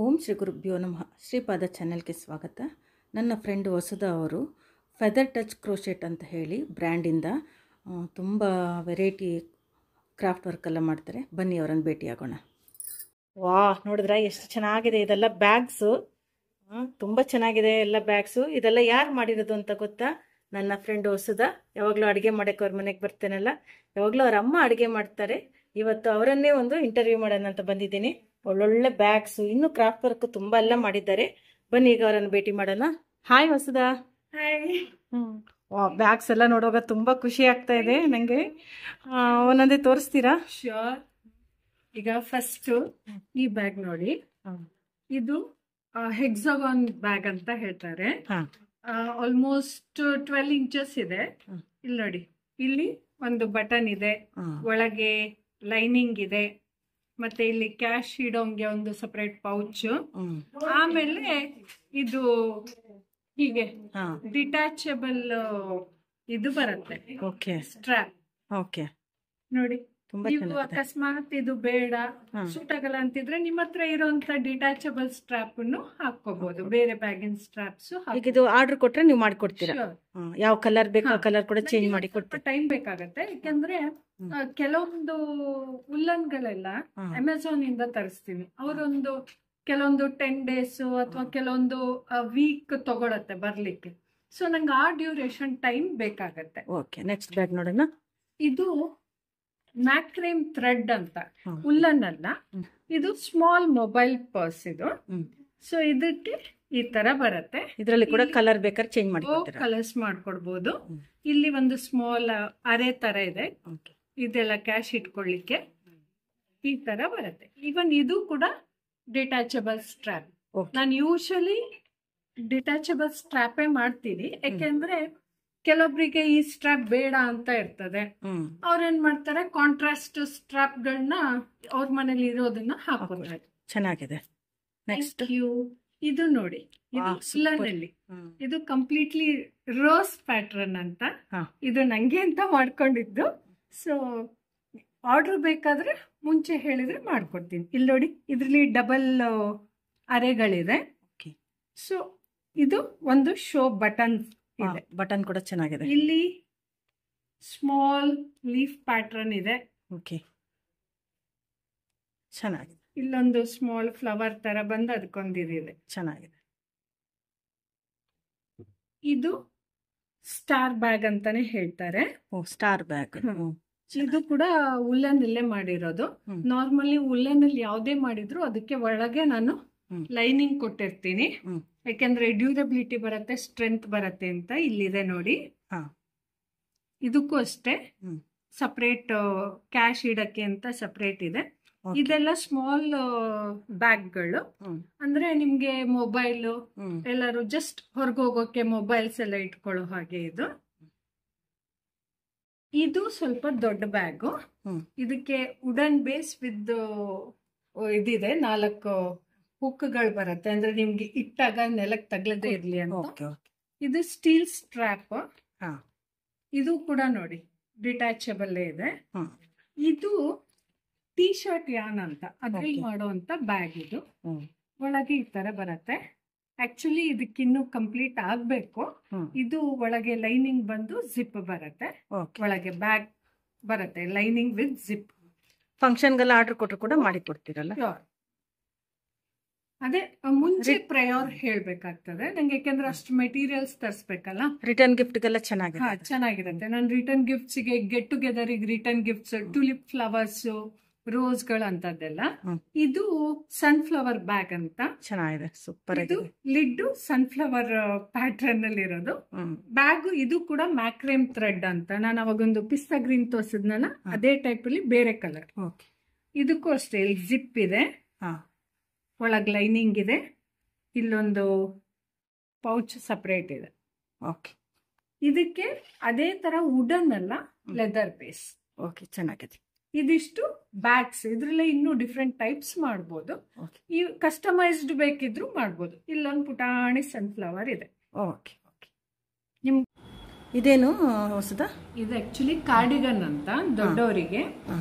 ಓಂ ಶ್ರೀ ಗುರುಭ್ಯೋ ನಮಃ. ಶ್ರೀಪಾದ ಚಾನೆಲ್ಗೆ ಸ್ವಾಗತ. ನನ್ನ ಫ್ರೆಂಡ್ ವಸುಧಾ ಅವರು ಫೆದರ್ ಟಚ್ ಕ್ರೋಶೆಟ್ ಅಂತ ಹೇಳಿ ಬ್ರ್ಯಾಂಡಿಂದ ತುಂಬ ವೆರೈಟಿ ಕ್ರಾಫ್ಟ್ ವರ್ಕೆಲ್ಲ ಮಾಡ್ತಾರೆ. ಬನ್ನಿ ಅವರನ್ನು ಭೇಟಿಯಾಗೋಣ. ನೋಡಿದ್ರೆ ಎಷ್ಟು ಚೆನ್ನಾಗಿದೆ ಇದೆಲ್ಲ ಬ್ಯಾಗ್ಸು. ತುಂಬ ಚೆನ್ನಾಗಿದೆ ಎಲ್ಲ ಬ್ಯಾಗ್ಸು. ಇದೆಲ್ಲ ಯಾರು ಮಾಡಿರೋದು ಅಂತ ಗೊತ್ತಾ? ನನ್ನ ಫ್ರೆಂಡ್ ವಸುಧಾ. ಯಾವಾಗಲೂ ಅಡುಗೆ ಮಾಡೋಕ್ಕೆ ಅವ್ರ ಮನೆಗೆ ಬರ್ತೇನಲ್ಲ, ಯಾವಾಗಲೂ ಅವ್ರ ಅಮ್ಮ ಅಡುಗೆ ಮಾಡ್ತಾರೆ. ಇವತ್ತು ಅವರನ್ನೇ ಒಂದು ಇಂಟರ್ವ್ಯೂ ಮಾಡೋಣ ಅಂತ ಬಂದಿದ್ದೀನಿ. ಒಳ್ಳೊಳ್ಳೆ ಬ್ಯಾಗ್ಸು, ಇನ್ನೂ ಕ್ರಾಫ್ಟ್ ವರ್ಕ್ ತುಂಬ ಎಲ್ಲ ಮಾಡಿದ್ದಾರೆ. ಬನ್ನಿ ಈಗ ಅವರನ್ನು ಭೇಟಿ ಮಾಡೋಣ. ಹಾಯ್ ವಸುಧಾ. ಹಾಯ್. ಬ್ಯಾಗ್ಸ್ ಎಲ್ಲ ನೋಡುವಾಗ ತುಂಬ ಖುಷಿ ಆಗ್ತಾ ಇದೆ ನನಗೆ. ಒಂದೊಂದೇ ತೋರಿಸ್ತೀರಾ? ಶ್ಯೂರ್. ಈಗ ಫಸ್ಟ್ ಈ ಬ್ಯಾಗ್ ನೋಡಿ, ಇದು ಹೆಕ್ಸಾಗಾನ್ ಬ್ಯಾಗ್ ಅಂತ ಹೇಳ್ತಾರೆ. ಆಲ್ಮೋಸ್ಟ್ 12 ಇಂಚಸ್ ಇದೆ. ಇಲ್ಲಿ ನೋಡಿ, ಇಲ್ಲಿ ಒಂದು ಬಟನ್ ಇದೆ, ಒಳಗೆ ಲೈನಿಂಗ್ ಇದೆ, ಮತ್ತೆ ಇಲ್ಲಿ ಕ್ಯಾಶ್ ಇಡೋಂಗೆ ಒಂದು ಸಪರೇಟ್ ಪೌಚ್. ಆಮೇಲೆ ಇದು ಹೀಗೆ ಡಿಟ್ಯಾಚಬಲ್ ಇದು ಬರುತ್ತೆ, ಸ್ಟ್ರಾಪ್. ಓಕೆ, ನೋಡಿ, ನೀವು ಅಕಸ್ಮಾತ್ ಇದು ಬೇಡ, ಸೂಟ್ ಆಗಲ್ಲ ಅಂತಿದ್ರೆ ನಿಮ್ಮ ಹತ್ರ ಇರುವಂತ ಡಿಟ್ಯಾಚಬಲ್ ಸ್ಟ್ರಾಪ್ ಅನ್ನು ಹಾಕೋಬಹುದು. ಬೇರೆ ಬ್ಯಾಗಿನ ಸ್ಟ್ರಾಪ್ಸ್. ಈಗ ಇದು ಆರ್ಡರ್ ಕೊಟ್ರೆ ನೀವು ಮಾಡಿಕೊಡ್ತೀರಾ? ಯಾವ ಕಲರ್ ಬೇಕು ಕಲರ್ ಕೂಡ ಚೇಂಜ್ ಮಾಡಿ ಕೊಡ್ತೀರಾ? ಟೈಮ್ ಬೇಕಾಗತ್ತೆ, ಯಾಕಂದ್ರೆ ಕೆಲವೊಂದು ಉಲ್ಲನ್ಗಳೆಲ್ಲ ಅಮೆಝಾನ್ ಇಂದ ತರಿಸ್ತೀನಿ. ಅವರೊಂದು ಕೆಲವೊಂದು 10 days ಅಥವಾ ಕೆಲವೊಂದು ವೀಕ್ ತಗೊಳತ್ತೆ ಬರ್ಲಿಕ್ಕೆ. ಸೊ ನಂಗೆ ಆ ಡ್ಯೂರೇಷನ್ ಟೈಮ್ ಬೇಕಾಗತ್ತೆ. ಓಕೆ, ನೆಕ್ಸ್ಟ್ ಬ್ಯಾಗ್ ನೋಡೋಣ. ಇದು ಮ್ಯಾಕ್ರೇಮ್ ಥ್ರೆಡ್ ಅಂತ, ಉಲ್ಲನ್ ಅಲ್ಲ, ಇದು ಸ್ಮಾಲ್ ಮೊಬೈಲ್ ಪರ್ಸ್ ಇದು. ಸೊ ಇದಕ್ಕೆ ಈ ತರ ಬರುತ್ತೆ. ಇದರಲ್ಲಿ ಕೂಡ ಕಲರ್ ಬೇಕಾದ್ರೆ ಚೇಂಜ್ ಮಾಡಿ ಕಲರ್ಸ್ ಮಾಡ್ಕೊಡ್ಬೋದು. ಇಲ್ಲಿ ಒಂದು ಸ್ಮಾಲ್ ಅರೆ ತರ ಇದೆ, ಇದೆಲ್ಲ ಕ್ಯಾಶ್ ಇಟ್ಕೊಳ್ಳಿಕ್ಕೆ ಈ ತರ ಬರುತ್ತೆ. ಈವನ್ ಇದು ಕೂಡ ಡಿಟ್ಯಾಚಬಲ್ ಸ್ಟ್ರಾಪ್. ನಾನು ಯೂಶಲಿ ಡಿಟ್ಯಾಚಬಲ್ ಸ್ಟ್ರಾಪೇ ಮಾಡ್ತೀನಿ, ಯಾಕೆಂದ್ರೆ ಕೆಲವೊಬ್ಬರಿಗೆ ಈ ಸ್ಟ್ರಾಪ್ ಬೇಡ ಅಂತ ಇರ್ತದೆ. ಅವ್ರೇನ್ ಮಾಡ್ತಾರೆ, ಕಾಂಟ್ರಾಸ್ಟ್ ಸ್ಟ್ರಾಪ್ ಗಳನ್ನ ಅವ್ರ ಮನೇಲಿ ಇರೋದನ್ನ ಹಾಕೋತಾರೆ. ಚೆನ್ನಾಗಿದೆ. ನೆಕ್ಸ್ಟ್ ಇದು ನೋಡಿ, ಇದು ಉಲ್ಲನ್ನಲ್ಲಿ, ಇದು ಕಂಪ್ಲೀಟ್ಲಿ ರೋಸ್ ಪ್ಯಾಟ್ರನ್ ಅಂತ. ಇದು ನಂಗೆ ಅಂತ ಮಾಡ್ಕೊಂಡಿದ್ದು. ಸೊ ಆರ್ಡರ್ ಬೇಕಾದ್ರೆ ಮುಂಚೆ ಹೇಳಿದ್ರೆ ಮಾಡ್ಕೊಡ್ತೀನಿ. ಇಲ್ಲಿ ನೋಡಿ, ಇದ್ರಲ್ಲಿ ಡಬಲ್ ಅರೆಗಳಿದೆ. ಸೊ ಇದು ಒಂದು ಶೋ ಬಟನ್ ಇದೆ. ಬಟನ್ ಕೂಡ ಚೆನ್ನಾಗಿದೆ. ಇಲ್ಲಿ ಸ್ಮಾಲ್ ಲೀಫ್ ಪ್ಯಾಟ್ರನ್ ಇದೆ. ಓಕೆ, ಚೆನ್ನಾಗಿದೆ. ಇಲ್ಲೊಂದು ಸ್ಮಾಲ್ ಫ್ಲವರ್ ತರ ಬಂದು ಅದಕ್ಕೊಂದಿದೆ, ಚೆನ್ನಾಗಿದೆ. ಇದು ಸ್ಟಾರ್ ಬ್ಯಾಗ್ ಅಂತಾನೆ ಹೇಳ್ತಾರೆ. Star bag. ಇದು ಕೂಡ ಉಲ್ಲನ್ ಅಲ್ಲೇ ಮಾಡಿರೋದು. ನಾರ್ಮಲಿ ಉಲ್ಲನ್ ಅಲ್ಲಿ ಯಾವುದೇ ಮಾಡಿದ್ರು ಅದಕ್ಕೆ ಒಳಗೆ ನಾನು ಲೈನಿಂಗ್ ಕೊಟ್ಟಿರ್ತೀನಿ, ಯಾಕೆಂದ್ರೆ ಡ್ಯೂರಬಿಲಿಟಿ ಬರುತ್ತೆ, ಸ್ಟ್ರೆಂತ್ ಬರುತ್ತೆ ಅಂತ. ಇಲ್ಲಿದೆ ನೋಡಿ, ಇದಕ್ಕೂ ಅಷ್ಟೇ ಸಪರೇಟ್ ಕ್ಯಾಶ್ ಇಡಕ್ಕೆ ಅಂತ ಸಪರೇಟ್ ಇದೆ. ಇದೆಲ್ಲ ಸ್ಮಾಲ್ ಬ್ಯಾಗ್ಗಳು, ಅಂದ್ರೆ ನಿಮ್ಗೆ ಮೊಬೈಲ್ ಎಲ್ಲರೂ ಜಸ್ಟ್ ಹೊರಗೋಗೋಕೆ ಮೊಬೈಲ್ಸ್ ಎಲ್ಲ ಇಟ್ಕೊಳ್ಳೋ ಹಾಗೆ. ಇದು ಸ್ವಲ್ಪ ದೊಡ್ಡ ಬ್ಯಾಗು. ಇದಕ್ಕೆ ವುಡನ್ ಬೇಸ್ ವಿತ್ ಇದಿದೆ, 4 ಹುಕ್ಗಳು ಬರುತ್ತೆ, ಅಂದ್ರೆ ನಿಮ್ಗೆ ಇಟ್ಟಾಗ ನೆಲಕ್ಕೆ ತಗಲದೇ ಇರ್ಲಿ ಅಂತ. ಇದು ಸ್ಟೀಲ್ ಸ್ಟ್ರಾಪ್. ಇದು ಕೂಡ ನೋಡಿ ಡಿಟ್ಯಾಚಬಲ್ ಇದೆ. ಇದು ಟೀ ಶರ್ಟ್ ಯಾನ್ ಅಂತ ಅದ್ರಲ್ಲಿ ಮಾಡುವಂತ ಬ್ಯಾಗ್. ಇದು ಒಳಗೆ ಈ ತರ ಬರುತ್ತೆ. ಆಕ್ಚುಲಿ ಇದಕ್ಕಿನ್ನು ಕಂಪ್ಲೀಟ್ ಆಗ್ಬೇಕು. ಇದು ಒಳಗೆ ಲೈನಿಂಗ್ ಬಂದು ಜಿಪ್ ಬರುತ್ತೆ, ಒಳಗೆ ಬ್ಯಾಗ್ ಬರುತ್ತೆ ಲೈನಿಂಗ್ ವಿತ್ ಜಿಪ್. ಫಂಕ್ಷನ್ಗೆಲ್ಲ ಆರ್ಡರ್ ಕೊಟ್ಟರು ಕೂಡ ಮಾಡಿ ಕೊಡ್ತೀರಲ್ಲ? ಅದೇ ಮುಂಚೆ ಪ್ರಯೋರ್ ಹೇಳ್ಬೇಕಾಗ್ತದೆ ನಂಗೆ, ಯಾಕೆಂದ್ರೆ ಅಷ್ಟು ಮೆಟೀರಿಯಲ್ಸ್ ತರಿಸ್ಬೇಕಲ್ಲ. ರಿಟರ್ನ್ ಗಿಫ್ಟ್ಗೆಲ್ಲ ಚೆನ್ನಾಗಿರುತ್ತೆ. ನಾನು ರಿಟರ್ನ್ ಗಿಫ್ಟ್ಸ್ ಗೆ, get together return gifts, tulip flowers, rose ಗಳು ಅಂತದ್ದೆಲ್ಲ. ಇದು ಸನ್ಫ್ಲವರ್ ಬ್ಯಾಗ್ ಅಂತ, ಚೆನ್ನಾಗಿದೆ, ಸೂಪರ್. ಇದು ಲಿಡ್ ಸನ್ಫ್ಲವರ್ ಪ್ಯಾಟ್ರನ್ ಅಲ್ಲಿ ಇರೋದು ಬ್ಯಾಗ್. ಇದು ಕೂಡ ಮ್ಯಾಕ್ರೇಮ್ ಥ್ರೆಡ್ ಅಂತ. ನಾನು ಅವಾಗೊಂದು ಪಿಸ್ತಾ ಗ್ರೀನ್ ತೋರಿಸಿದ್ನಲ್ಲ, ಅದೇ ಟೈಪ್ ಅಲ್ಲಿ ಬೇರೆ ಕಲರ್. ಇದಕ್ಕೂ ಅಷ್ಟೇ, ಇಲ್ಲಿ ಜಿಪ್ ಇದೆ, ಒಳಗ್ ಲೈನಿಂಗ್ ಇದೆ, ಇಲ್ಲೊಂದು ಪೌಚ್ ಸಪರೇಟ್ ಇದೆ. ಇದಕ್ಕೆ ಅದೇ ತರ ವುಡನ್ ಅಲ್ಲ, ಲೆದರ್ ಬೇಸ್. ಚೆನ್ನಾಗಿದೆ. ಇದಿಷ್ಟು ಬ್ಯಾಗ್ಸ್. ಇದ್ರಲ್ಲೇ ಇನ್ನೂ ಡಿಫ್ರೆಂಟ್ ಟೈಪ್ಸ್ ಮಾಡ್ಬೋದು. ಈ ಕಸ್ಟಮೈಸ್ಡ್ ಬೇಕಿದ್ರು ಮಾಡ್ಬೋದು. ಇಲ್ಲೊಂದು ಪುಟಾಣಿ ಸನ್ಫ್ಲವರ್ ಇದೆ. ಇದೇನು ಹೊಸದ? ಇದು ಆಕ್ಚುಲಿ ಕಾರ್ಡಿಗನ್ ಅಂತ ದೊಡ್ಡವರಿಗೆ.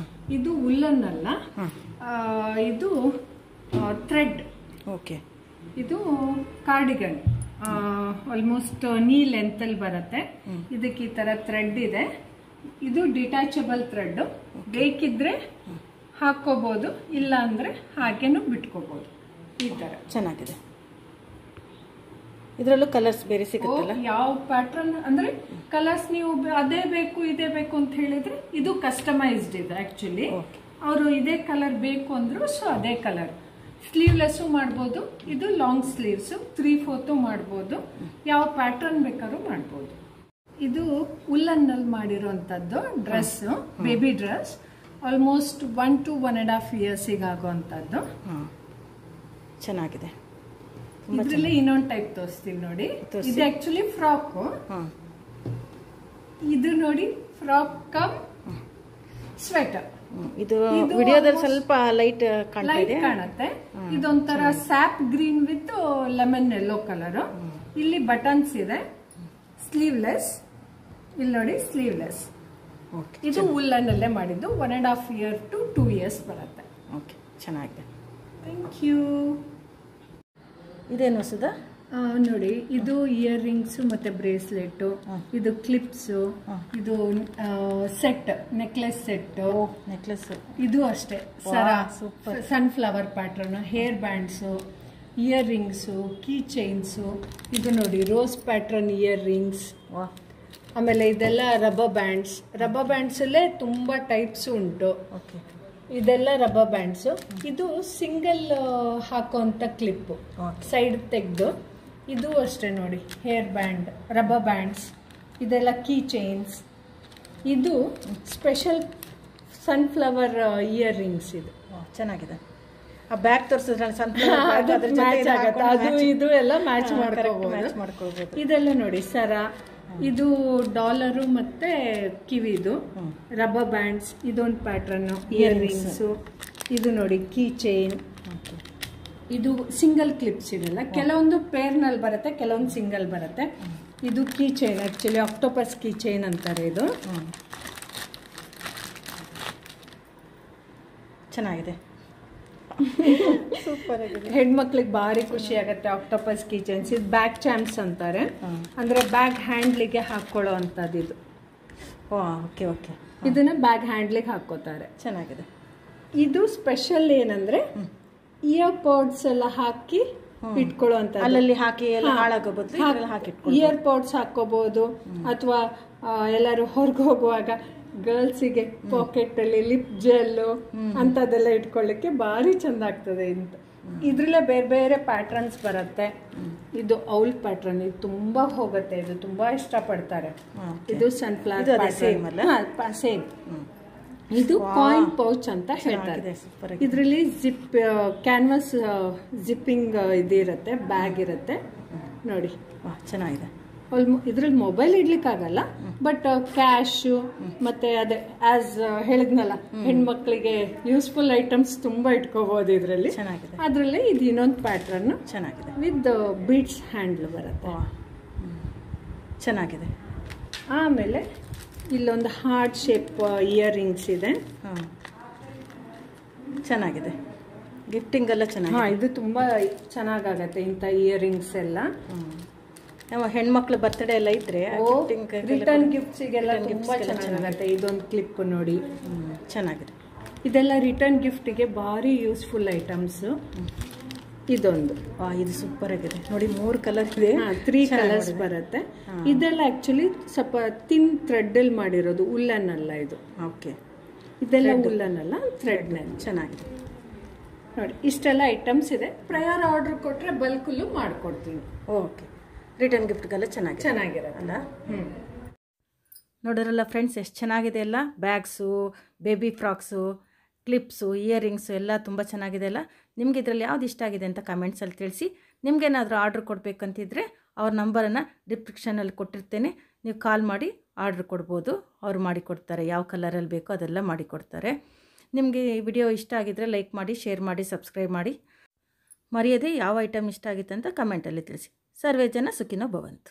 ಇದು ಉಲ್ಲನ್ ಅಲ್ಲ, ಇದು ಥ್ರೆಡ್. ಓಕೆ. ಇದು ಕಾರ್ಡಿಗನ್ ಆಲ್ಮೋಸ್ಟ್ ನೀ ಲೆಂತಲ್ಲಿ ಬರುತ್ತೆ. ಇದಕ್ಕೆ ಈ ತರ ಥ್ರೆಡ್ ಇದೆ. ಇದು ಡಿಟ್ಯಾಚಬಲ್ ಥ್ರೆಡ್. ಬೇಕಿದ್ರೆ ಹಾಕೋಬಹುದು, ಇಲ್ಲ ಅಂದ್ರೆ ಹಾಗೇನು ಬಿಟ್ಕೋಬಹುದು. ಈ ತರ ಚೆನ್ನಾಗಿದೆ. ಇದರಲ್ಲೂ ಕಲರ್ಸ್ ಬೇರೆ ಸಿಗುತ್ತಲ್ಲ? ಯಾವ ಪ್ಯಾಟರ್ನ್ ಅಂದ್ರೆ ಕಲರ್ಸ್ ನೀವು ಅದೇ ಬೇಕು ಇದೇ ಬೇಕು ಅಂತ ಹೇಳಿದ್ರೆ ಇದು ಕಸ್ಟಮೈಸ್ಡ್ ಇದೆ. ಆಕ್ಚುಲಿ ಅವರು ಇದೇ ಕಲರ್ ಬೇಕು ಅಂದ್ರು ಸೊ ಅದೇ ಕಲರ್. ಸ್ಲೀವ್ಲೆಸ್ಸು ಮಾಡ್ಬೋದು, ಇದು ಲಾಂಗ್ ಸ್ಲೀವ್ಸ್ 3/4 ಮಾಡ್ಬೋದು, ಯಾವ ಪ್ಯಾಟರ್ನ್ ಬೇಕಾದ್ರೂ ಮಾಡ್ಬೋದು. ಇದು ಉಲ್ಲನ್ ನಲ್ಲಿ ಮಾಡಿರುವಂತದ್ದು dress, baby dress. Almost 1 to 1.5 years ಆಗುವಂತದ್ದು. ಚೆನ್ನಾಗಿದೆ. ಇದರಲ್ಲಿ ಇನ್ನೊಂದು ಟೈಪ್ ತೋರಿಸ್ತೀವಿ ನೋಡಿ. ಇದು ಆಕ್ಚುಲಿ ಫ್ರಾಕ್. ಇದು ನೋಡಿ ಫ್ರಾಕ್ ಕಮ್ ಸ್ವೆಟರ್. ಇದು ವಿಡಿಯೋದಲ್ಲಿ ಸ್ವಲ್ಪ ಲೈಟ್ ಕಾಣುತ್ತೆ. ಇದೊಂಥರ sap green with lemon yellow colour. ಇಲ್ಲಿ ಬಟನ್ಸ್ ಇದೆ. ಸ್ಲೀವ್ಲೆಸ್. ಇಲ್ಲಿ ನೋಡಿ ಸ್ಲೀವ್ಲೆಸ್. ಇದು ಉಲ್ಲನ್ ಅಲ್ಲೇ ಮಾಡಿದ್ದು. 1.5 year to 2 years ಬರುತ್ತೆ. ಓಕೆ, ಚೆನ್ನಾಗಿದೆ. Thank you. ಇದೇನು ಹೊಸದ ನೋಡಿ, ಇದು ಇಯರ್ ರಿಂಗ್ಸ್ ಮತ್ತೆ ಬ್ರೇಸ್ಲೆಟ್, ಇದು ಕ್ಲಿಪ್ಸ್, ಇದು ಸೆಟ್, ನೆಕ್ಲೆಸ್ ಸೆಟ್. ನೆಕ್ಲೆಸ್ ಇದು ಅಷ್ಟೇ ಸರ, sunflower pattern, hair bands, earrings, key chains. ಇದು ನೋಡಿ ರೋಸ್ ಪ್ಯಾಟರ್ನ್ ಇಯರ್ ರಿಂಗ್ಸ್. ಆಮೇಲೆ ಇದೆಲ್ಲ ರಬ್ಬರ್ ಬ್ಯಾಂಡ್ಸ್. ರಬ್ಬರ್ ಬ್ಯಾಂಡ್ಸ್ ಅಲ್ಲೇ ತುಂಬಾ ಟೈಪ್ಸ್ ಉಂಟು. ಓಕೆ, ಇದೆಲ್ಲ ರಬ್ಬರ್ ಬ್ಯಾಂಡ್ಸ್. ಇದು ಸಿಂಗಲ್ ಹಾಕೋಂತ ಕ್ಲಿಪ್, ಸೈಡ್ ತೆಗೆದು. ಇದು ಅಷ್ಟೇ ನೋಡಿ, ಹೇರ್ ಬ್ಯಾಂಡ್, ರಬ್ಬರ್ ಬ್ಯಾಂಡ್ಸ್, ಇದೆಲ್ಲ ಕೀ ಚೈನ್ಸ್. ಇದು ಸ್ಪೆಷಲ್ ಸನ್ಫ್ಲವರ್ ಇಯರ್ ರಿಂಗ್ಸ್. ಇದು ಚೆನ್ನಾಗಿದೆ. ಆ ಬ್ಯಾಗ್ ತೋರಿಸಿದ್ರೆ ಅದು ಇದು ಎಲ್ಲ ಮ್ಯಾಚ್ ಮಾಡ್ಕೋಬಹುದು. ಇದೆಲ್ಲ ನೋಡಿ ಸರ. ಇದು ಡಾಲರು ಮತ್ತೆ ಕಿವಿದು ರಬ್ಬರ್ ಬ್ಯಾಂಡ್ಸ್. ಇದೊಂದು ಪ್ಯಾಟರ್ನ್ ಇಯರ್ ರಿಂಗ್ಸ್. ಇದು ನೋಡಿ ಕೀ ಚೈನ್. ಇದು ಸಿಂಗಲ್ ಕ್ಲಿಪ್ಸ್ ಇದೆಲ್ಲ. ಕೆಲವೊಂದು ಪೇರ್ ನಲ್ಲಿ ಬರುತ್ತೆ, ಕೆಲವೊಂದು ಸಿಂಗಲ್ ಬರುತ್ತೆ. ಇದು key chain, actually octopus key chain ಅಂತಾರೆ. ಇದು ಚೆನ್ನಾಗಿದೆ. ಸೂಪರ್ ಆಗಿದೆ. ಹೆಣ್ಮಕ್ಳಿಗೆ ಭಾರಿ ಖುಷಿ ಆಗುತ್ತೆ ಆಕ್ಟೋಪಸ್ ಕೀ ಚೈನ್ಸ್. ಇದು ಬ್ಯಾಗ್ ಚಾಂಪ್ಸ್ ಅಂತಾರೆ, ಅಂದ್ರೆ ಬ್ಯಾಗ್ ಹ್ಯಾಂಡ್ಲಿಗೆ ಹಾಕೊಳ್ಳೋ ಅಂತದ್ದು ಇದು. Okay okay. ಇದನ್ನ ಬ್ಯಾಗ್ ಹ್ಯಾಂಡ್ಲಿಗೆ ಹಾಕೋತಾರೆ. ಚೆನ್ನಾಗಿದೆ. ಇದು ಸ್ಪೆಷಲ್ ಏನಂದ್ರೆ ಇಯರ್ ಪಾಡ್ಸ್ ಎಲ್ಲ ಹಾಕಿ ಇಟ್ಕೊಳ್ಳೋ ಅಂತ. ಅಲ್ಲಲ್ಲಿ ಹಾಕಿ ಎಲ್ಲ ಹಾಳಾಗೋ ಬದಲು ಹಾಕಿ ಇಯರ್ ಪಾಡ್ಸ್ ಹಾಕೋಬಹುದು. ಅಥವಾ ಎಲ್ಲರೂ ಹೊರಗೆ ಹೋಗುವಾಗ ಗರ್ಲ್ಸಿಗೆ ಪಾಕೆಟ್ ಅಲ್ಲಿ ಲಿಪ್ ಜೆಲ್ ಅಂತದೆಲ್ಲ ಇಟ್ಕೊಳ್ಳಿಕ್ಕೆ ಭಾರಿ ಚಂದ ಆಗ್ತದೆ ಅಂತ. ಇದ್ರಲ್ಲೇ ಬೇರೆ ಬೇರೆ ಪ್ಯಾಟರ್ನ್ಸ್ ಬರುತ್ತೆ. ಇದು ಔಲ್ ಪ್ಯಾಟರ್ನ್, ಇದು ತುಂಬಾ ಹೋಗುತ್ತೆ, ಇದು ತುಂಬಾ ಇಷ್ಟ ಪಡ್ತಾರೆ. ಇದು ಸನ್ಫ್ಲವರ್ ಪ್ಯಾಟರ್ನ್ ಸೇಮ್. ಇದು ಕಾಯಿನ್ ಪೌಚ್ ಅಂತ ಹೇಳ್ತಾರೆ. ಇದರಲ್ಲಿ ಜಿಪ್, ಕ್ಯಾನ್ವಾಸ್ ಜಿಪ್ಪಿಂಗ್ ಇದಿರುತ್ತೆ, ಬ್ಯಾಗ್ ಇರುತ್ತೆ ನೋಡಿ. ಚೆನ್ನಾಗಿದೆ. ಇದ್ರಲ್ಲಿ ಮೊಬೈಲ್ ಇಡ್ಲಿಕ್ಕೆ ಆಗಲ್ಲ, ಬಟ್ ಕ್ಯಾಶ್ ಮತ್ತೆ ಅದೇ ಆಸ್ ಹೇಳಿದ್ನಲ್ಲ, ಹೆಣ್ಮಕ್ಳಿಗೆ ಯೂಸ್ಫುಲ್ ಐಟಮ್ಸ್ ತುಂಬಾ ಇಟ್ಕೋಬಹುದು ಇದ್ರಲ್ಲಿ. ಚೆನ್ನಾಗಿದೆ. ಅದ್ರಲ್ಲಿ ಇದು ಇನ್ನೊಂದು ಪ್ಯಾಟರ್ನ್ ಚೆನ್ನಾಗಿದೆ, ವಿತ್ ಬೀಡ್ಸ್ ಹ್ಯಾಂಡಲ್ ಬರುತ್ತೆ. ಚೆನ್ನಾಗಿದೆ. ಆಮೇಲೆ ಇಲ್ಲೊಂದು ಹಾರ್ಟ್ ಶೇಪ್ ಇಯರ್ ರಿಂಗ್ಸ್ ಇದೆ. ಚೆನ್ನಾಗಿದೆ. ಗಿಫ್ಟಿಂಗ್ ಎಲ್ಲ ಚೆನ್ನಾಗಿದೆ. ಇದು ತುಂಬಾ ಚೆನ್ನಾಗತ್ತೆ ಇಂಥ ಇಯರ್ ರಿಂಗ್ಸ್ ಎಲ್ಲ. ಹೆಣ್ಮಕ್ಳು ಬರ್ತ್ಡೇ ಎಲ್ಲ ಇದ್ರೆ ರಿಟರ್ನ್ ಗಿಫ್ಟ್ಸಿಗೆಲ್ಲ ತುಂಬಾ ಚೆನ್ನಾಗತ್ತೆ. ಇದೊಂದು ಕ್ಲಿಪ್ ನೋಡಿ, ಚೆನ್ನಾಗಿದೆ. ಇದೆಲ್ಲ ರಿಟರ್ನ್ ಗಿಫ್ಟ್ಗೆ ಭಾರಿ ಯೂಸ್ಫುಲ್ ಐಟಮ್ಸ್. ಇದೊಂದು ಇದು ಸೂಪರ್ ಆಗಿದೆ ನೋಡಿ. 3 ಕಲರ್ ಇದೆ, 3 ಕಲರ್ಸ್ ಬರುತ್ತೆ. ಇದೆಲ್ಲ ಆಕ್ಚುಲಿ ಸ್ವಲ್ಪ ಥಿನ್ ಥ್ರೆಡ್ ಅಲ್ಲಿ ಮಾಡಿರೋದು, ಉಲ್ಲನ್ ಅಲ್ಲ ಇದು. ಓಕೆ, ಇದೆಲ್ಲ ಉಲ್ಲನ್ ಅಲ್ಲ, ಥ್ರೆಡ್ ನಲ್ಲಿ. ಚೆನ್ನಾಗಿದೆ ನೋಡಿ. ಇಷ್ಟೆಲ್ಲ ಐಟಮ್ಸ್ ಇದೆ. ಪ್ರಯರ್ ಆರ್ಡರ್ ಕೊಟ್ರೆ ಬಲ್ಕಲ್ಲೂ ಮಾಡ್ಕೊಡ್ತೀನಿ. ಓಕೆ, ರಿಟರ್ನ್ ಗಿಫ್ಟ್ಗೆಲ್ಲ ಚೆನ್ನಾಗಿರಲ್ಲ. ನೋಡಿರಲ್ಲ ಫ್ರೆಂಡ್ಸ್, ಎಷ್ಟು ಚೆನ್ನಾಗಿದೆ ಅಲ್ಲ. Bags, baby frocks, clips, earrings ಎಲ್ಲ ತುಂಬ ಚೆನ್ನಾಗಿದೆ ಅಲ್ಲ. ನಿಮ್ಗೆ ಇದರಲ್ಲಿ ಯಾವ್ದು ಇಷ್ಟ ಆಗಿದೆ ಅಂತ ಕಮೆಂಟ್ಸಲ್ಲಿ ತಿಳಿಸಿ. ನಿಮಗೇನಾದರೂ ಆರ್ಡ್ರ್ ಕೊಡಬೇಕಂತಿದ್ರೆ ಅವ್ರ ನಂಬರನ್ನು ಡಿಸ್ಕ್ರಿಪ್ಷನಲ್ಲಿ ಕೊಟ್ಟಿರ್ತೇನೆ, ನೀವು ಕಾಲ್ ಮಾಡಿ ಆರ್ಡ್ರ್ ಕೊಡ್ಬೋದು. ಅವ್ರು ಮಾಡಿಕೊಡ್ತಾರೆ, ಯಾವ ಕಲರಲ್ಲಿ ಬೇಕೋ ಅದೆಲ್ಲ ಮಾಡಿಕೊಡ್ತಾರೆ. ನಿಮಗೆ ಈ ವಿಡಿಯೋ ಇಷ್ಟ ಆಗಿದ್ದರೆ ಲೈಕ್ ಮಾಡಿ, ಶೇರ್ ಮಾಡಿ, ಸಬ್ಸ್ಕ್ರೈಬ್ ಮಾಡಿ. ಮರೆಯದೆ ಯಾವ ಐಟಮ್ ಇಷ್ಟ ಆಗಿತ್ತು ಅಂತ ಕಮೆಂಟಲ್ಲಿ ತಿಳಿಸಿ. ಸರ್ವೇ ಜನ ಸುಖಿನೋ ಭವಂತು.